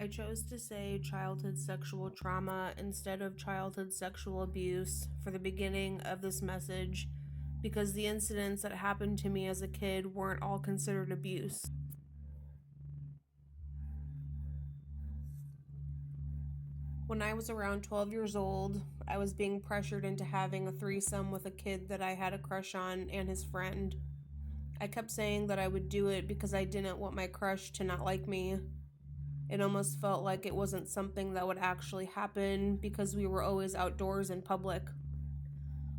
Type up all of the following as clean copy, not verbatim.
I chose to say childhood sexual trauma instead of childhood sexual abuse for the beginning of this message because the incidents that happened to me as a kid weren't all considered abuse. When I was around 12 years old, I was being pressured into having a threesome with a kid that I had a crush on and his friend. I kept saying that I would do it because I didn't want my crush to not like me. It almost felt like it wasn't something that would actually happen because we were always outdoors in public.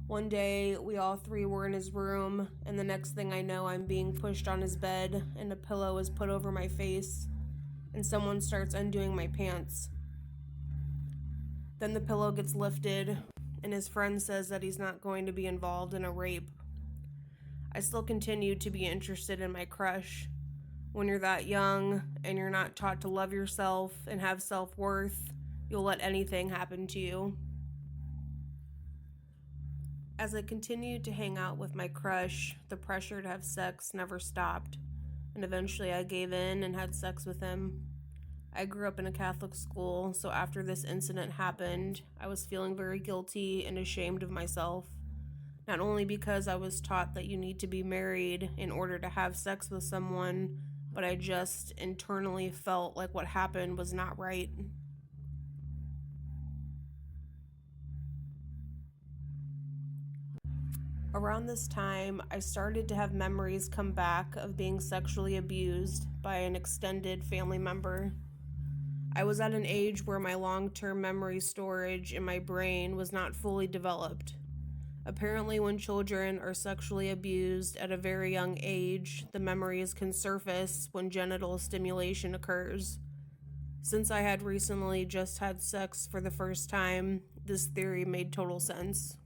One day, we all three were in his room, and the next thing I know, I'm being pushed on his bed, and a pillow is put over my face, and someone starts undoing my pants. Then the pillow gets lifted, and his friend says that he's not going to be involved in a rape. I still continued to be interested in my crush. When you're that young and you're not taught to love yourself and have self-worth, you'll let anything happen to you. As I continued to hang out with my crush, the pressure to have sex never stopped, and eventually I gave in and had sex with him. I grew up in a Catholic school, so after this incident happened, I was feeling very guilty and ashamed of myself. Not only because I was taught that you need to be married in order to have sex with someone, but I just internally felt like what happened was not right. Around this time, I started to have memories come back of being sexually abused by an extended family member. I was at an age where my long-term memory storage in my brain was not fully developed. Apparently, when children are sexually abused at a very young age, the memories can surface when genital stimulation occurs. Since I had recently just had sex for the first time, this theory made total sense.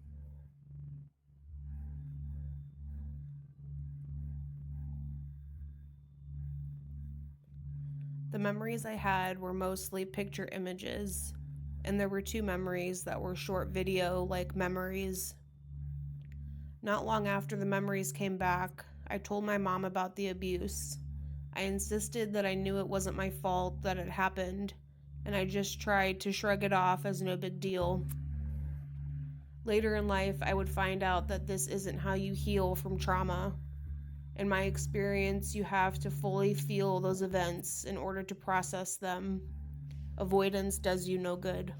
The memories I had were mostly picture images, and there were two memories that were short video-like memories. Not long after the memories came back, I told my mom about the abuse. I insisted that I knew it wasn't my fault that it happened, and I just tried to shrug it off as no big deal. Later in life, I would find out that this isn't how you heal from trauma. In my experience, you have to fully feel those events in order to process them. Avoidance does you no good.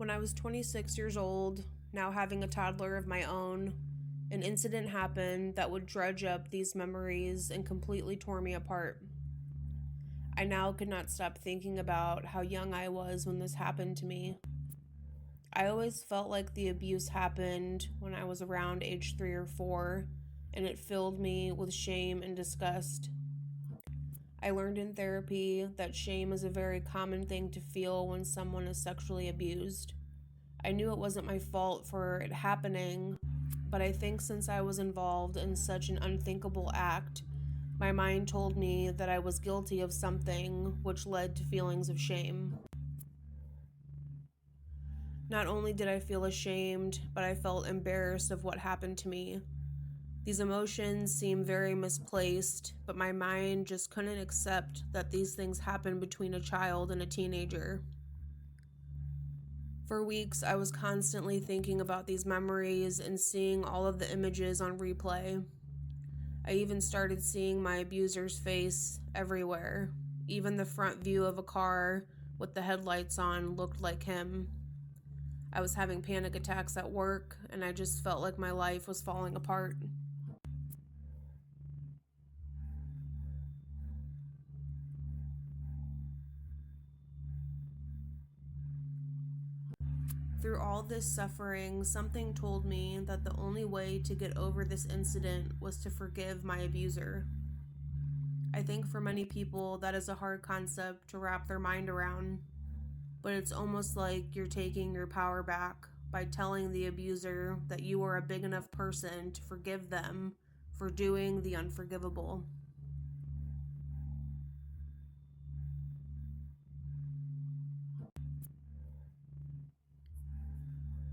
When I was 26 years old, now having a toddler of my own, an incident happened that would dredge up these memories and completely tore me apart. I now could not stop thinking about how young I was when this happened to me. I always felt like the abuse happened when I was around age 3 or 4, and it filled me with shame and disgust. I learned in therapy that shame is a very common thing to feel when someone is sexually abused. I knew it wasn't my fault for it happening, but I think since I was involved in such an unthinkable act, my mind told me that I was guilty of something, which led to feelings of shame. Not only did I feel ashamed, but I felt embarrassed of what happened to me. These emotions seem very misplaced, but my mind just couldn't accept that these things happen between a child and a teenager. For weeks, I was constantly thinking about these memories and seeing all of the images on replay. I even started seeing my abuser's face everywhere. Even the front view of a car with the headlights on looked like him. I was having panic attacks at work, and I just felt like my life was falling apart. Through all this suffering, something told me that the only way to get over this incident was to forgive my abuser. I think for many people that is a hard concept to wrap their mind around, but it's almost like you're taking your power back by telling the abuser that you are a big enough person to forgive them for doing the unforgivable.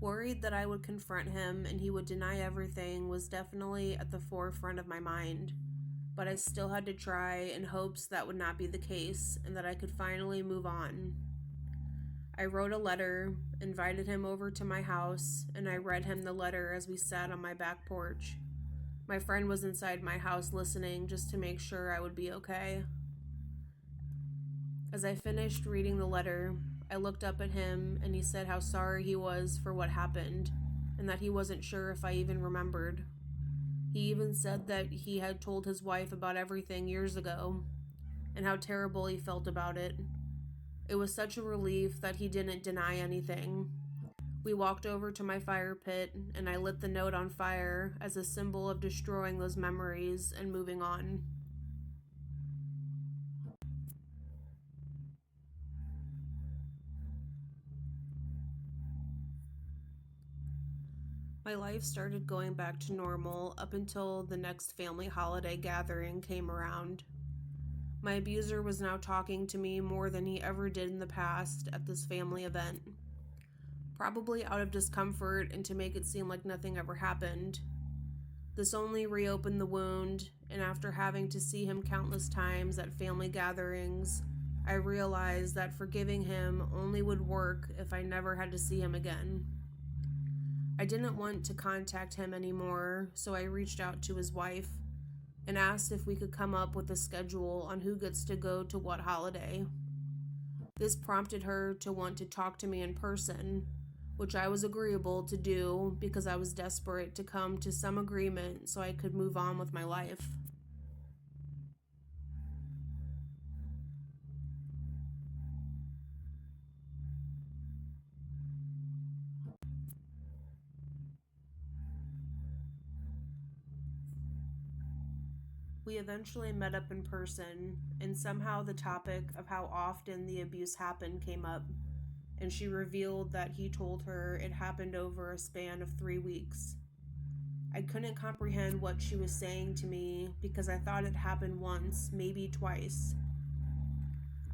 Worried that I would confront him and he would deny everything was definitely at the forefront of my mind, but I still had to try in hopes that would not be the case and that I could finally move on. I wrote a letter, invited him over to my house, and I read him the letter as we sat on my back porch. My friend was inside my house listening just to make sure I would be okay. As I finished reading the letter, I looked up at him and he said how sorry he was for what happened and that he wasn't sure if I even remembered. He even said that he had told his wife about everything years ago and how terrible he felt about it. It was such a relief that he didn't deny anything. We walked over to my fire pit and I lit the note on fire as a symbol of destroying those memories and moving on. My life started going back to normal up until the next family holiday gathering came around. My abuser was now talking to me more than he ever did in the past at this family event. Probably out of discomfort and to make it seem like nothing ever happened. This only reopened the wound, and after having to see him countless times at family gatherings, I realized that forgiving him only would work if I never had to see him again. I didn't want to contact him anymore, so I reached out to his wife and asked if we could come up with a schedule on who gets to go to what holiday. This prompted her to want to talk to me in person, which I was agreeable to do because I was desperate to come to some agreement so I could move on with my life. We eventually met up in person, and somehow the topic of how often the abuse happened came up, and she revealed that he told her it happened over a span of 3 weeks. I couldn't comprehend what she was saying to me because I thought it happened once, maybe twice.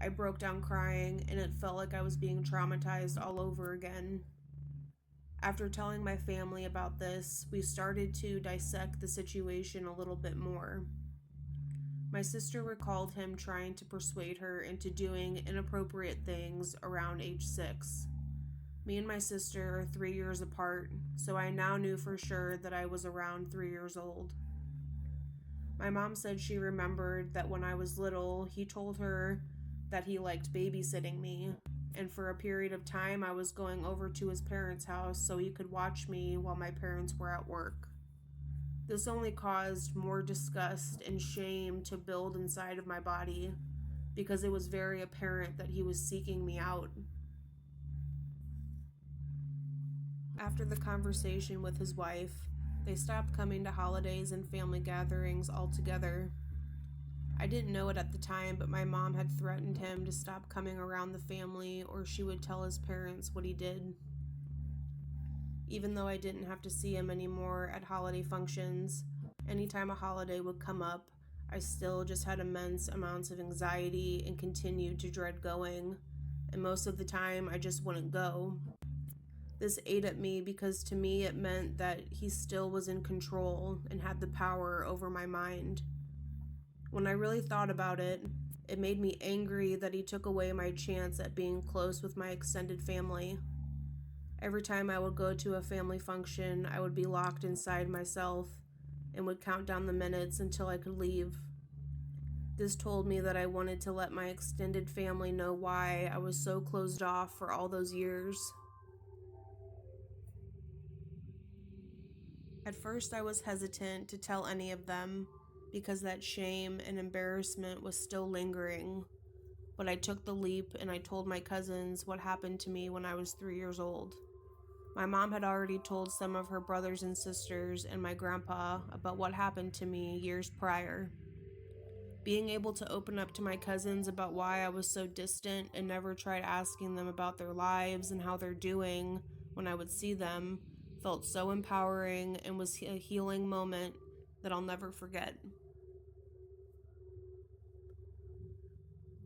I broke down crying, and it felt like I was being traumatized all over again. After telling my family about this, we started to dissect the situation a little bit more. My sister recalled him trying to persuade her into doing inappropriate things around age 6. Me and my sister are 3 years apart, so I now knew for sure that I was around 3 years old. My mom said she remembered that when I was little, he told her that he liked babysitting me, and for a period of time I was going over to his parents' house so he could watch me while my parents were at work. This only caused more disgust and shame to build inside of my body because it was very apparent that he was seeking me out. After the conversation with his wife, they stopped coming to holidays and family gatherings altogether. I didn't know it at the time, but my mom had threatened him to stop coming around the family or she would tell his parents what he did. Even though I didn't have to see him anymore at holiday functions, anytime a holiday would come up, I still just had immense amounts of anxiety and continued to dread going, and most of the time I just wouldn't go. This ate at me because to me it meant that he still was in control and had the power over my mind. When I really thought about it, it made me angry that he took away my chance at being close with my extended family. Every time I would go to a family function, I would be locked inside myself and would count down the minutes until I could leave. This told me that I wanted to let my extended family know why I was so closed off for all those years. At first, I was hesitant to tell any of them because that shame and embarrassment was still lingering, but I took the leap and I told my cousins what happened to me when I was 3 years old. My mom had already told some of her brothers and sisters and my grandpa about what happened to me years prior. Being able to open up to my cousins about why I was so distant and never tried asking them about their lives and how they're doing when I would see them felt so empowering and was a healing moment that I'll never forget.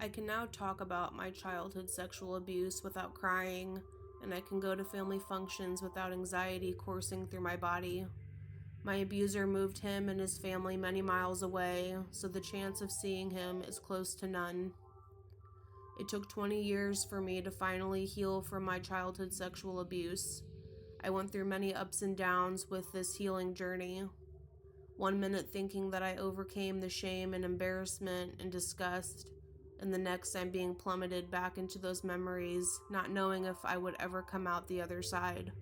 I can now talk about my childhood sexual abuse without crying and I can go to family functions without anxiety coursing through my body. My abuser moved him and his family many miles away, so the chance of seeing him is close to none. It took 20 years for me to finally heal from my childhood sexual abuse. I went through many ups and downs with this healing journey. One minute thinking that I overcame the shame and embarrassment and disgust, and the next I'm being plummeted back into those memories, not knowing if I would ever come out the other side.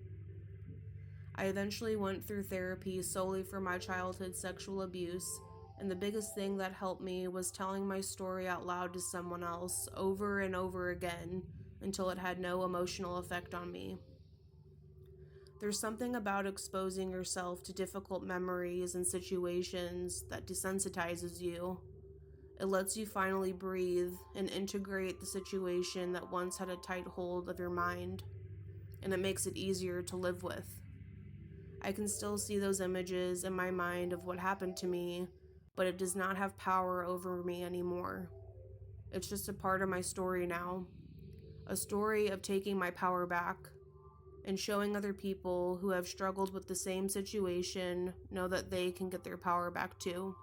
I eventually went through therapy solely for my childhood sexual abuse, and the biggest thing that helped me was telling my story out loud to someone else over and over again until it had no emotional effect on me. There's something about exposing yourself to difficult memories and situations that desensitizes you. It lets you finally breathe and integrate the situation that once had a tight hold of your mind, and it makes it easier to live with. I can still see those images in my mind of what happened to me, but it does not have power over me anymore. It's just a part of my story now. A story of taking my power back and showing other people who have struggled with the same situation know that they can get their power back too.